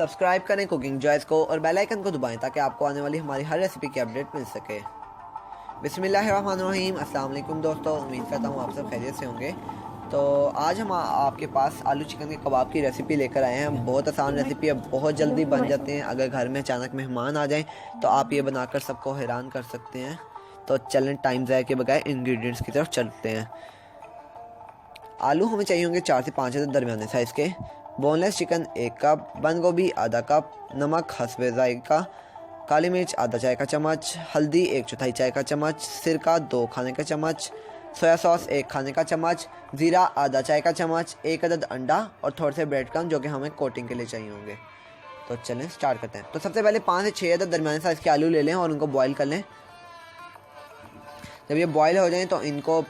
Subscribe करें cooking joys को और बेल आइकन को दबाएं ताकि आपको आने वाली हमारी हर रेसिपी की अपडेट मिल सके। बिस्मिल्लाहिर्रहमानिर्रहीम। अस्सलाम वालेकुम दोस्तों, उम्मीद करता हूँ आप सब खैरियत से होंगे। तो आज हम आपके पास आलू चिकन के कबाब की रेसिपी लेकर आए हैं। बहुत आसान रेसिपी है, बहुत जल्दी बन जाते हैं। अगर घर में अचानक मेहमान आ जाएं तो आप ये बनाकर सबको हैरान कर सकते हैं। तो चलें टाइम ज़ाया के बगैर इंग्रेडिएंट्स की तरफ चलते हैं। आलू हमें चाहिए होंगे 4 से 5 अदद दरमियाने साइज़ के। बोनलेस चिकन 1 कप, बंद गोभी आधा कप, नमक हस्बे ज़ायक़ा, काली मिर्च आधा चाय का चम्मच, हल्दी 1/4 चाय का चम्मच, सिरका 2 खाने का चम्मच, सोया सॉस 1 खाने का चम्मच, ज़ीरा आधा चाय का चम्मच, 1 अदद अंडा और थोड़े से ब्रेड क्रम्ब जो कि हमें कोटिंग के लिए चाहिए होंगे। तो चलें स्टार्ट करते हैं। तो सबसे पहले 5 से 6 अदद दरमियाने साइज़ के आलू ले लें और उनको बॉईल कर लें। जब ये बॉईल हो जाएं तो इनको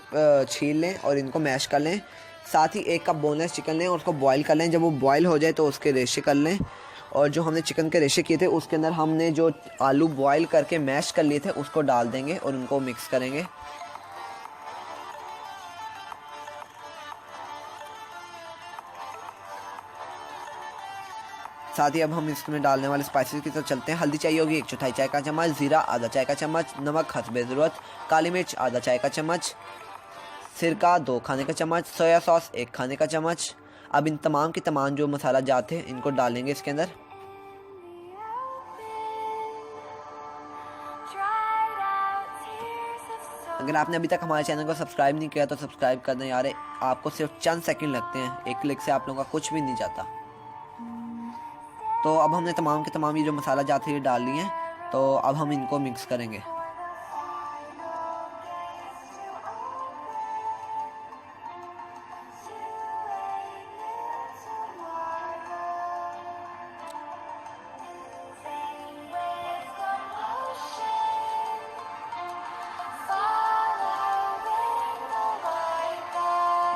छील लें और इनको मैश कर लें। साथ ही 1 कप बोनलेस चिकन लें और उसको बॉईल कर लें। जब वो बॉईल हो जाए तो उसके रेशे कर लें और जो हमने चिकन के रेशे किए थे उसके अंदर हमने जो आलू बॉईल करके मैश कर लिए थे उसको डाल देंगे और उनको मिक्स करेंगे। साथ ही अब हम इसमें डालने वाले स्पाइसेस की तरफ चलते हैं। हल्दी चाहिए होगी 1/4 चाय का चम्मच, ज़ीरा आधा चाय का चम्मच, नमक हस्बे ज़रूरत, काली मिर्च आधा चाय का चम्मच, सिरका 2 खाने का चम्मच, सोया सॉस 1 खाने का चम्मच। अब इन तमाम के तमाम जो मसाला जाते हैं इनको डालेंगे इसके अंदर। अगर आपने अभी तक हमारे चैनल को सब्सक्राइब नहीं किया तो सब्सक्राइब कर दें यार, आपको सिर्फ चंद सेकंड लगते हैं, एक क्लिक से आप लोगों का कुछ भी नहीं जाता। तो अब हमने तमाम के तमाम ये जो मसाला जाते हैं डाल लिए हैं। तो अब हम इनको मिक्स करेंगे।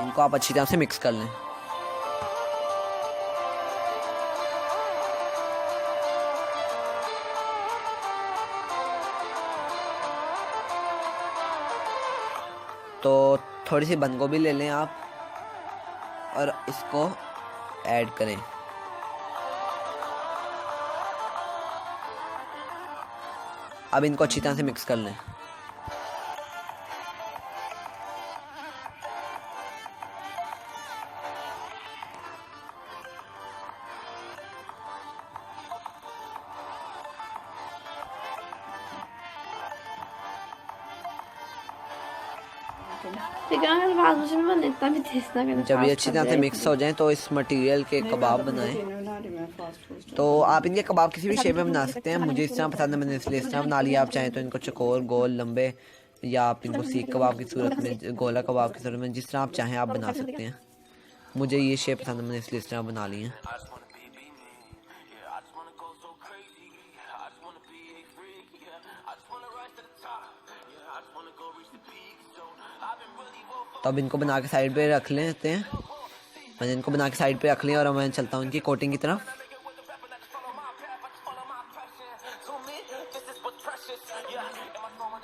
इनको आप अच्छी तरह से मिक्स कर लें। तो थोड़ी सी बंद गोभी ले लें आप और इसको ऐड करें। अब इनको अच्छी तरह से मिक्स कर लें। जब ये अच्छी तरह से मिक्स हो जाए तो इस मटेरियल के कबाब बनाएं। तो आप इनके कबाब किसी भी शेप में बना सकते हैं। मुझे इस तरह पसंद है, मैंने इसलिए इस तरह बना लिया। आप चाहें तो इनको चकोर, गोल, लंबे या आप इनको सीख कबाब की सूरत में, गोला कबाब की सूरत में, जिस तरह आप चाहें आप बना सकते हैं। मुझे ये शेप पसंद है, मैंने इसलिए इस तरह बना ली है। तो अब इनको बना के साइड पे रख लेते हैं। मैंने इनको बना के साइड पे रख लिया और मैं चलता हूँ इनकी कोटिंग की तरफ।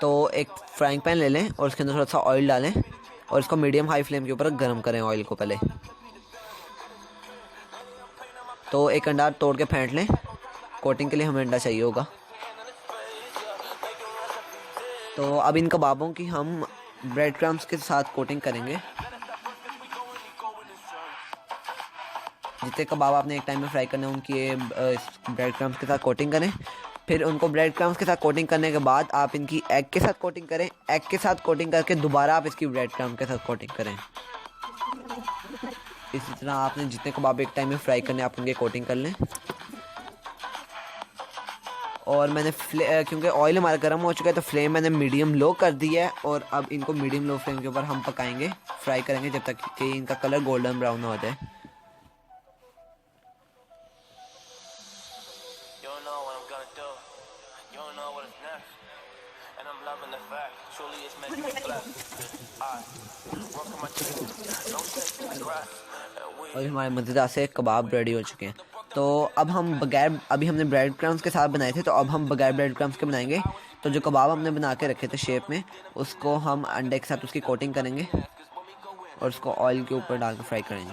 तो एक फ्राइंग पैन ले लें और उसके अंदर थोड़ा सा ऑयल डालें और इसको मीडियम हाई फ्लेम के ऊपर गर्म करें ऑयल को पहले। तो एक अंडा तोड़ के फेंट लें, कोटिंग के लिए हमें अंडा चाहिए होगा। तो अब इन कबाबों की हम ब्रेड क्रम्स के साथ कोटिंग करेंगे। जितने कबाब आपने एक टाइम में फ्राई करने हैं उनकी ब्रेड क्रम्स के साथ कोटिंग करें। फिर उनको ब्रेड क्रम्स के साथ कोटिंग करने के बाद आप इनकी एग के साथ कोटिंग करें। एग के साथ कोटिंग करके दोबारा आप इसकी ब्रेड क्रम्स के साथ कोटिंग करें। इसी तरह आपने जितने कबाब एक टाइम में फ्राई करने आप उनके कोटिंग कर लें। और मैंने क्योंकि ऑयल हमारा गर्म हो चुका है तो फ्लेम मैंने मीडियम लो कर दी है और अब इनको मीडियम लो फ्लेम के ऊपर हम पकाएंगे, फ्राई करेंगे जब तक कि इनका कलर गोल्डन ब्राउन ना हो जाए। और हमारे मज़ेदार से कबाब रेडी हो चुके हैं। तो अब हम बगैर, अभी हमने ब्रेड क्रम्स के साथ बनाए थे तो अब हम बगैर ब्रेड क्रम्स के बनाएंगे। तो जो कबाब हमने बना के रखे थे शेप में, उसको हम अंडे के साथ उसकी कोटिंग करेंगे और उसको ऑयल के ऊपर डाल के फ्राई करेंगे।